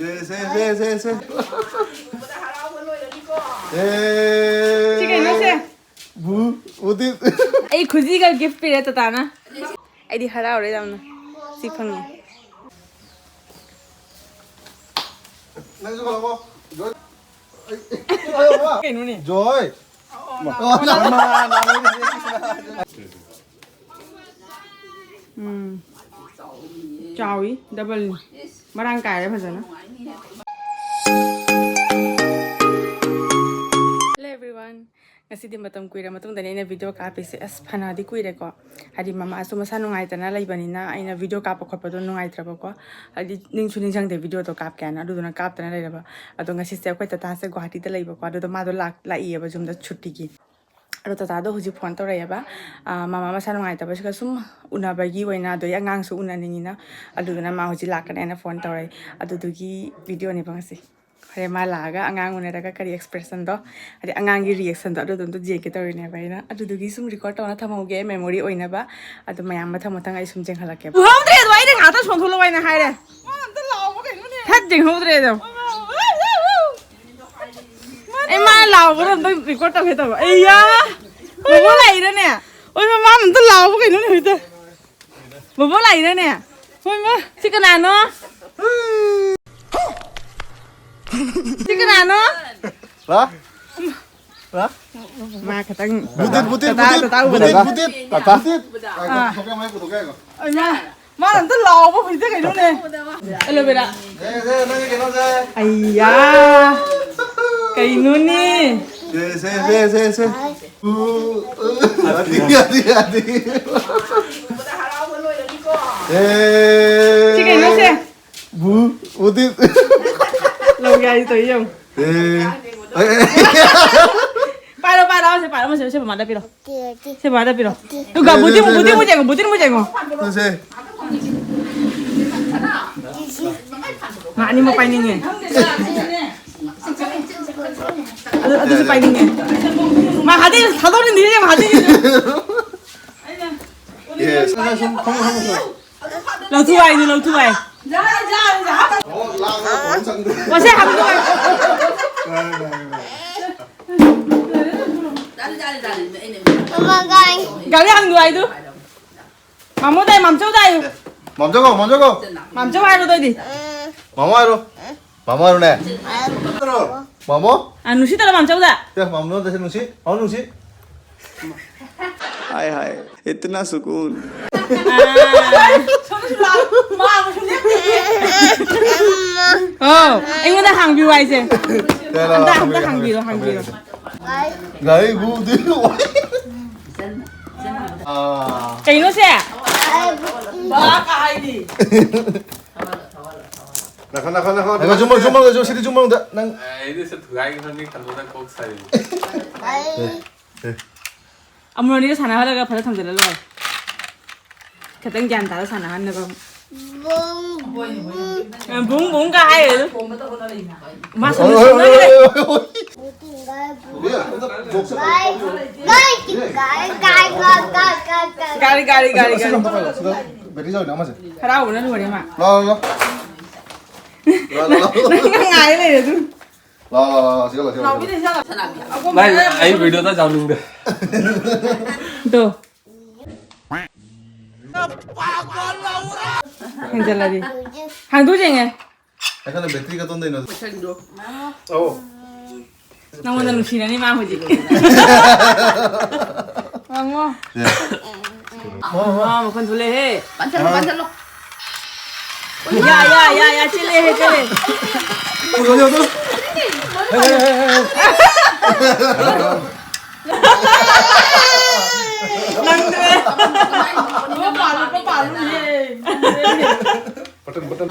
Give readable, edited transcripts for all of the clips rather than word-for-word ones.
세. Chicken nó xem. 어디? Ai खुशी가 gift पे रहता था ना ऐडी हरा हो रही था हमने सीखंगे 나도 가고. cái nó này 조이. chào ý double mà đang cài đấy phải rồi nó Hello everyone ngasi di matam kuira matung dani na video ka pese as phana di kuira ko hadi mama asu masa nungai tana lai bani na aina video ka pa khotpa do nungai traba ko hadi ning suning jang de video to kap kana adu na kap tana lai ba adu ngasi se ko ta se guwahati ta lai ba ko adu ma do la i ba jum da chutti gi adu ta do huji phone to rai ba mama masa nungai ta ba sika sum una ba gi waina do ya ngang su una ningi na adu na ma huji la kana na phone to rai adu du gi video ni ba ngasi Hari malaga angang uneraga kari expression do hari angang gi reaction do do je ke to ne bai na adu du gi sum record to na thamo ge memory oina ba adu mayam ba thamo tang ai sum jeng halak ke hom tre do ai de nga ta chon tholo bai na hai de ta law ba kai no ne that jeng hom tre do ai ma law ba do record to ke to ai ya bo lai de ne oi ma ma ta law ba kai no ne ta bo lai de ne oi ma si kana no Chicken ano? Lah? Ma katang Butit. Tasit. Sokai mai kudu kai ko. Ai ma làm tất lò bao nhiêu cái đó nè. Alo beda. Nang ke no se. Ai ya. Cái nó nè. Se. Hati. Chicken nó xem. Butit. Lâu gai tới không? Ba đâu sẽ mà đây đâu. Sẽ mà đây đâu. Tụi cả butit một chèn. No se. Mà anh mau painin nè. Aduh sẽ painin nè. Mà hati 사도는 니네 좀 hati. Yes. Lâu thu ai. Mà sẽ học rồi. Gạo đi ăn người tu. Mà mua đây, mắm châu đây. Mắm châu ai rồi đây đi. Mama nè. Mama? À, nusi tao mắm châu dạ. Ya, mama no nusi. Nusi. Hai. Itna सुकून. Anh muốn ta hàng view ai xem. Anh ta hàng view. Gái bu đi. Cái nó sẽ. Ba cái đi. 나가. 내가 좀만 시리 좀만 더. 난 이래서 드라이기 선생님 간도다 꼭 사요. 아무런 일이 사나 하다가 바로 탐들어. 그땐 게 안다라 사나 하는 거. 붕 가요. 마서 가리. 베리 자우 나마세. 하라 오는 거리 마. 라. ngại này rồi 라. 시간. Này, anh video ta chào mừng được. Tuh. Hàng giờ là gì? Hàng túi gì nghe? 약간 배터리가 떤다 이너. Nang mo nang sina ni ma ho ji. Ang mo. Mo kon thule he. Panchal lo. Ya chile he chile. Nang de. Có palu ye. 버튼.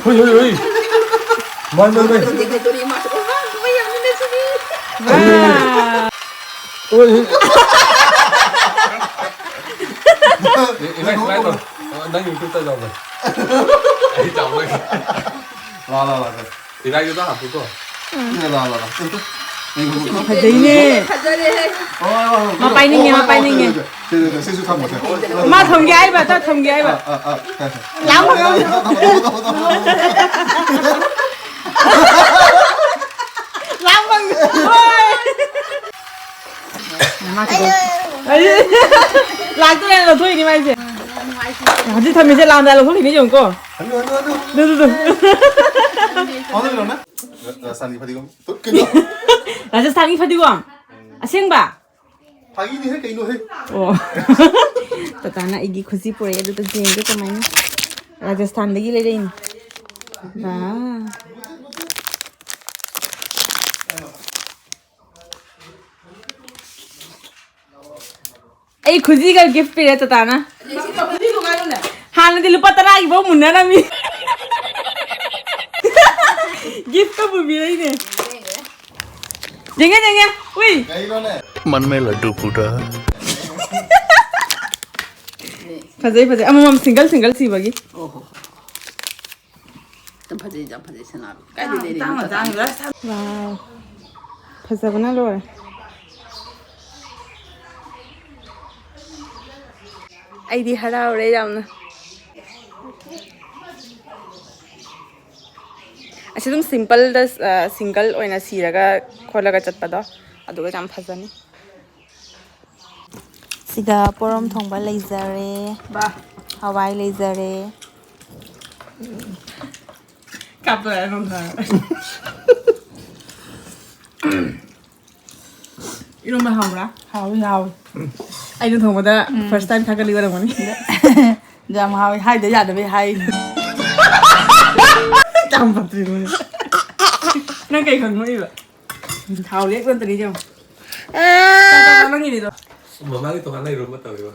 Hoi. Mai. Oi. Ini slide rồi. Đang YouTube ta chào rồi. Anh chào rồi. 라. Thì đây chúng ta học cái 라. 되네. 마빠이닝해. 세수 다 못해. 마 통계 봐, 다 통계 봐. 라고. 랑방. 마 그거. 랑 또래 너 소리 말지. 아직 담이 제 랑다 너 소리 니 좀 거. 너도. 어느 그러나? 산이 파디고. राजस्थानी फतिगोम असेंबा 파기니 해 개인도 해. ओ तताना इगी खुशी पुरे अदु त जेंगे कमाइन राजस्थान दगी ले रेइन वाह ए खुशी का गिफ्ट पे तताना हाने दिल पतरा की वो मुन्ना ना मी गिफ्ट का बुबी रही ने जेंगे उई मन में लड्डू फूटा फजे अमम सिंगल सी बगी ओहो तम फजे सना काय दे वाव फजबना लो आईदी हराउरे यामना असे तुम सिंपल सिंगल ओइना सिरगा खोलगा चटपदो अदुगा जाम फजनी सिगा पोरम थोंबा लेजरे बा हवाई लेजरे कापो नो था इरो मा हाउरा हाउ आइनो थोंबदा फर्स्ट टाइम खागली गरा मनि जाम हाई दे याद बे हाई जाम पत्रि मनि नंग कई खंग मनि बा हाउ लेक वन तनी जो नंग नि दो Mama itu kan lagi rumah tahu ya.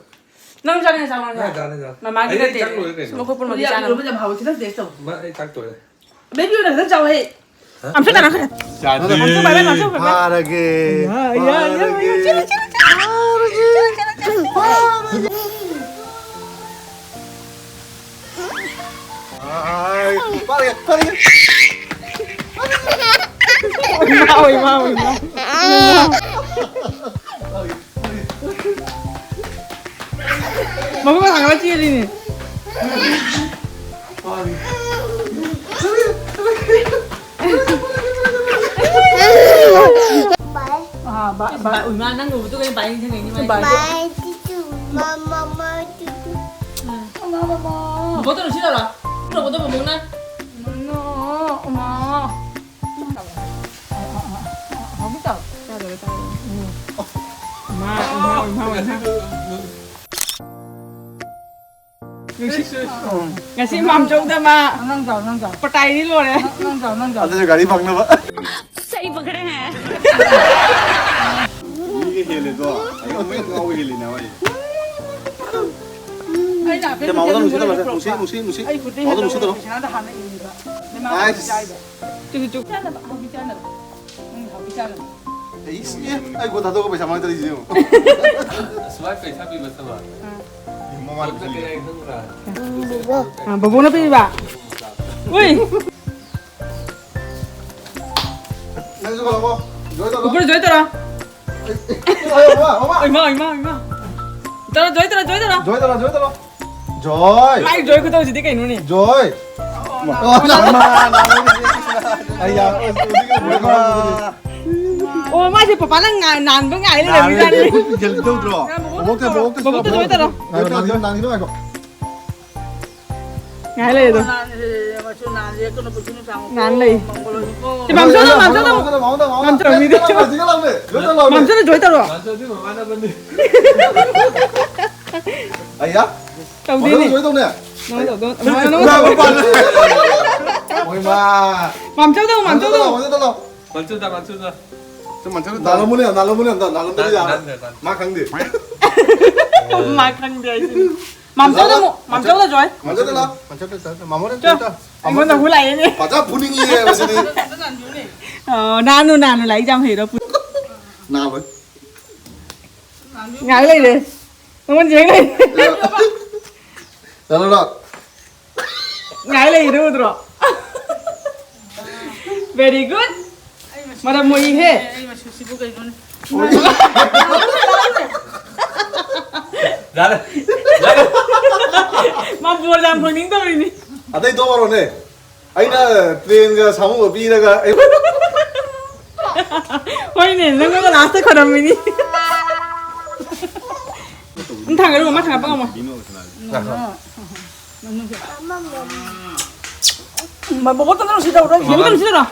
नंग जाने सामान Jangan. ममा की ते मको पुर मदि जाना रो जाम हाउ किदा देख तो Ma tak tuh ya. Baby उन जा जाओ हे हम से तना 자디. 파라게. 아이, 빠르게. 마 먹으면 당연히 찌리니 bà ủi mà năng ngủ tôi cái bài như thế này như vậy bố tôi được chưa rồi bố tôi muốn nè không biết đâu ngasi mam chung ta ma nang jaw patai đi luôn đấy nang jaw 아저씨 가리 박나 봐. सही पकड़े हैं 이게 헬레도. 이거 왜 나오게 헬리나 와. ai đã 자, 마오다 무시다 봐. 무시. ai phụ đi 마오다 무시다. nó đã hành cái gì vậy mà 아이, chụp chán là học đi chán là học đi chán là 에이씨. 아이고 다도가 왜 자망 들이지. Swipe kayak sapi bersama. 뭐만 Kita kayak itu lah. à bố nó đi bà ui 난수 가고. 여기다 bố nó dối tao 와. 엄마. 얼마 tao dối tao 저기다. 저이. ai dối cái tao gì thế cái nó nè 저이. 나만. 아야, 어디가 뭐야. ô mai thì papa nó nàn với ngày lên là đi 길 또 들어. 먹대. bố tôi dối tao đâu 난 이거 말고. ngày lên rồi mà chỗ nào gì có nó bự nó sang ngàn này thì 맘 맘 줘. 맘 dối tao rồi Masa tu mana benda? 아이야? đầu tiên này 왜 동네? 오이마. 맘 cho đâu 먼저 달라. Mancu dah. 좀 많잖아. 날로문이야. 날로문이야. 막 강대. mà khăn đấy 맘 cho đâu rồi 먼저 달라. 마무리 cho anh muốn tao hú lại đi 맞아 분위기에 무슨 nanu lấy trăm thì đâu 나 왜? ngái lên đi không muốn giếng lên 나눠라. ngái lên đâu rồi very good 마다 뭐 이해? 이거 수시부가 이거는. 잘해. 마부어 잠보닝 떠리니. 아다이 또 말하네. 아이나 트레인가 사무가 비라가. 호이네, 너가 라스트 커럼이니. 당을 엄마 당을 빵 엄마. Mà bố tao nó xí đâu đấy. 얘부터 시더라.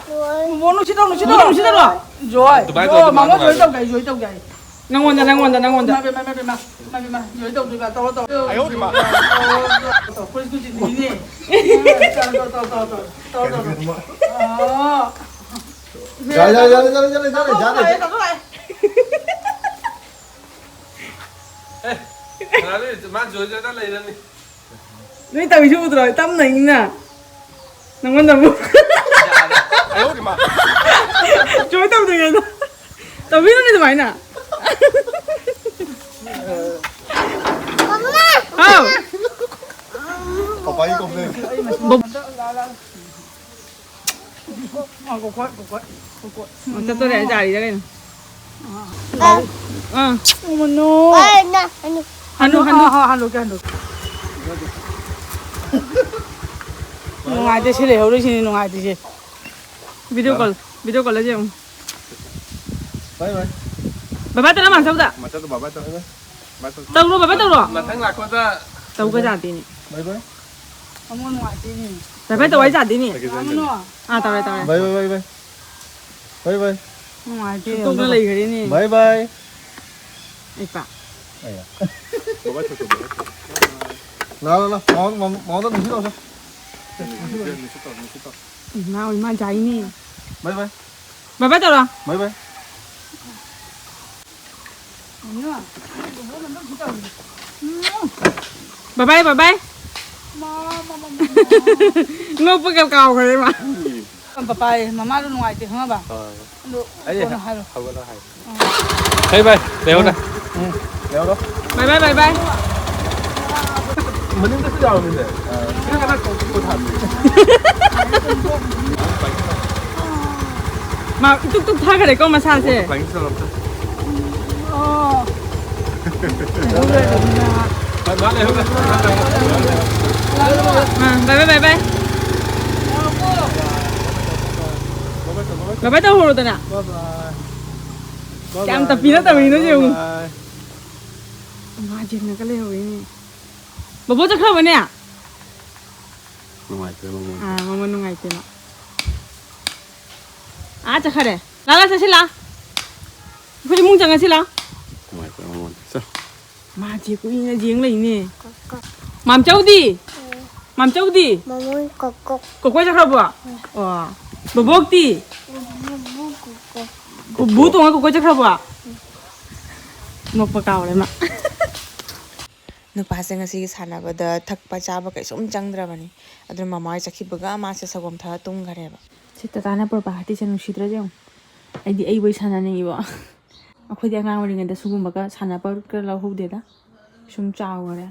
Bố nó xí đâu, nó xí 너 đâu. 시더라. Rồi. Tụi Rồi, mà bay nó dưới đâu gầy, dưới đâu gầy. 낭원다. Mày về mà. Dưới đâu rồi tao tao. 아유 우리 마. Tao quên cái gì nè. Tao. 잘해. Tao lại. 나를 만 줘줘 달라이라니. 너희 따위 주부들아 땀나 있나? 낭원다 뭐. 아유 우리 마. 저희 땀 되겠다. 나 위로는 많이 나. 아우. 아빠 이거 없네. Cô quậy. 어따 또 내 자리 저기는. 응. Mà nó. 한우. Cái 한우. Ngoài thì sẽ để hậu đấy xin ngoài thì gì. 비디오 콜 하지 형. 바이바이. 바바 따라 만 싸우다. 맞아도 바이바이 또. 따로 바바 따로. Mà thằng lạc qua ta. 따로 가자 되니. 바이바이. Không có ngoài thì gì. 바바 또 와이자 되니. Không nó. 아 따로. 바이바이. 바이바이. Ngoài thì. 또 놀래 그러니. 바이바이. 이빠. 아야. 나나나. 마마도 무슨 없어. 나 얼마 자이니. 바이바이. 바바 따로. 바이바이. 바바이. ngốc với cao rồi mà. Papa, mama nó ngoài thì không bà. ấy Nó hay rồi. không có hay. Hey bay, đeo này. 내가 너. 바이바이. mình đứng cái đầu mình để. Cái cái cô thật. 막 뚝뚝 타가 될 것만 사세. Bánh sao làm sao? Bán này không đây. 바이바이. 바이바이 또 호로다나. Chạm tập phí nó tập mình nó nhiều. Mà chuyện này cái lều ấy. Bố chắc không vậy nè. Ngoài chơi mong. À, mong nó ngày tiền ạ. À chắc khare. Lala sao xila? Phải mung chẳng xila. Ngoài chơi mong. Sao? Mà chị cũng như giếng này nè. Mam cháu đi. Mama kokok. Cô quay chắc không ạ? Wow. Bố đi. Bố 동안 cô quay chắc không ạ? Ngọc cao đấy mà. 누파생 ꯑꯁꯤꯒꯤ ꯁꯥꯟꯅꯕꯗ ꯊꯛꯄ ꯆꯥꯕ ꯀꯩꯁꯨꯝ ꯆꯪꯗ꯭ꯔꯕꯅꯤ ꯑꯗꯨꯅ ꯃꯃꯥ ꯆꯠꯈꯤꯕꯒ ꯃꯥꯁꯦ ꯁꯒꯣꯝ ꯊꯛꯑ ꯇꯨꯝꯈꯔꯦꯕ ꯁꯤꯠꯇ ꯇꯥꯅ ꯄ꯭ꯔꯣꯄꯥꯔꯇꯤꯁꯦ ꯅꯨꯡꯁꯤꯗ꯭ꯔ ꯌꯦꯡꯉꯨ ꯑꯩꯗꯤ ꯑꯩꯕꯨ ꯁꯥꯟꯅꯅꯤꯡꯉꯤꯕ ꯑꯩꯈꯣꯏꯗꯤ ꯑꯉꯥꯡ ꯑꯣꯏꯔꯤꯉꯩꯗ ꯁꯤꯒꯨꯝꯕꯒ ꯁꯥꯟꯅꯕꯒ ꯂꯧꯍꯧꯗꯦꯗ ꯁꯨꯝ ꯆꯥꯎꯈꯔꯦ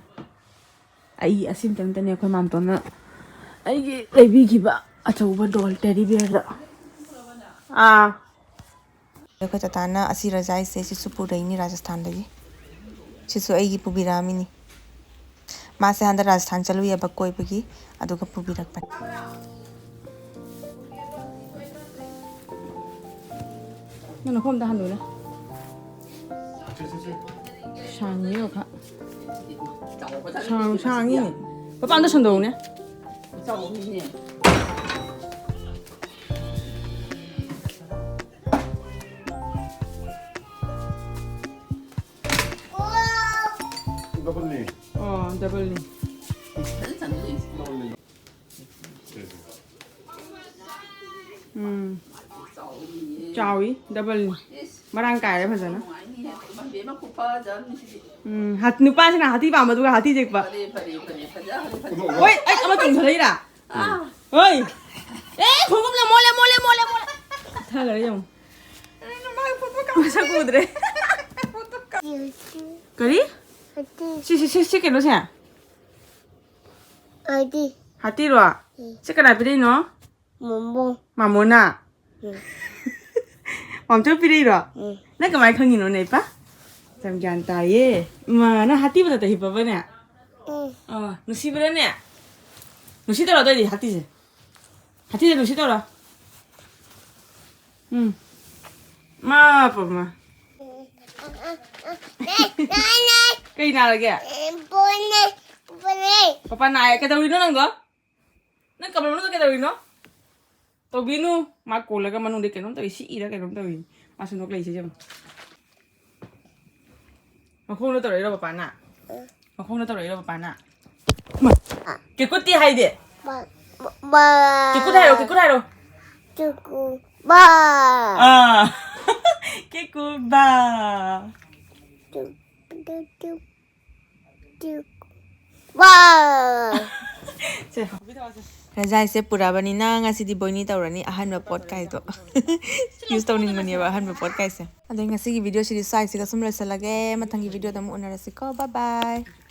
ꯑꯩ ꯑꯁꯤꯝꯇꯪꯇꯅꯦ ꯑꯩꯈꯣꯏ ꯃꯥꯝꯇꯣꯟꯅ ꯑꯩꯒꯤ ꯂꯩꯕꯤꯈꯤꯕ ꯑꯆꯧꯕ ꯗꯣꯜ ꯇꯦꯗꯤ ꯕꯤꯌꯔꯗ ꯑꯩꯈꯣꯏ ꯇꯥꯇꯥꯅ ꯑꯁꯤ ꯔꯖꯥꯏꯁꯦ ꯁꯤꯁꯨ ꯄꯨꯔꯛꯏꯅꯤ ꯔꯥꯖꯁꯊꯥꯟꯗꯒꯤ ꯁꯤꯁꯨ ꯑꯩꯒꯤ ꯄꯨꯕꯤꯔꯛꯑꯃꯤꯅꯤ मासे हंदा राजस्थान चलुई अब कोई बगी अदुगा पुबिरकपन नन खोम दा हंदोना शांगी ओखा शांगी ने पापा अंदर संदोने 더블리. 더블리. Chawi, double. Marang kaya pa sana. Hat nupa sina hati pa madu hati jek pa. Oi, ay ama tung thalai ra. Oi. Khogum la mole. Tha gare jong. Masa kudre. Kari? Si que no sea. Adi. Hati roa. Si que la pide no. Mambo. Mamona. 맘쩍 비리라. 내가 많이 강이 노네 봐. 참 간다예. 마나 하티보다 더 히바바네. 누시브라네. 누시더라 너희 하티지. 하티지 누시더라. 마 빠마. Cây nào là kìa? Papa này cái tàu nó nang đó. Nó cầm nó cái tàu nó. Tàu binu, mà cổ là cái mà nó để cái nó tàu xị đó cái nó tàu. Mà xin nó lấy chứ. Mà không nó tàu đấy đâu papa nè. Mà không nó tàu đấy đâu papa nè. Cái cút tia hay đi. Cái cút hay đâu? À. Cái cút ba. Razai se purabani na ngasi di boy ni taurani ahan ba podcast to. Use tawning mani ba ahan ba podcast se. Ado ngasi gi video siri sai siga sumla salage mathangi video ta mu onara siko. Bye bye.